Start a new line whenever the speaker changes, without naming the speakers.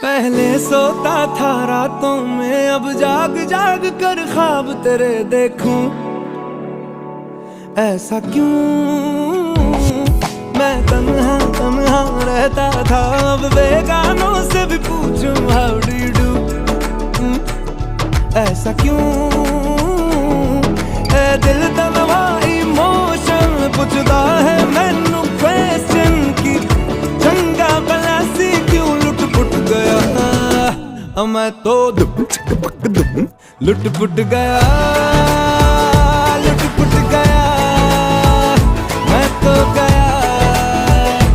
पहले सोता था रातों में, अब जाग जाग कर ख्वाब तेरे देखूं। ऐसा क्यों मैं तन्हा तन्हा रहता था, अब बेगानों से भी पूछूं हाउ डू यू डू। ऐसा क्यों ए दिल तलवा इमोशन पुछदा है मैनू क्वेश्चन की चंगा भला सी क्यों लुट पुट गया। मैं तो लुट पुट गया, लुट पुट गया, मैं तो गया।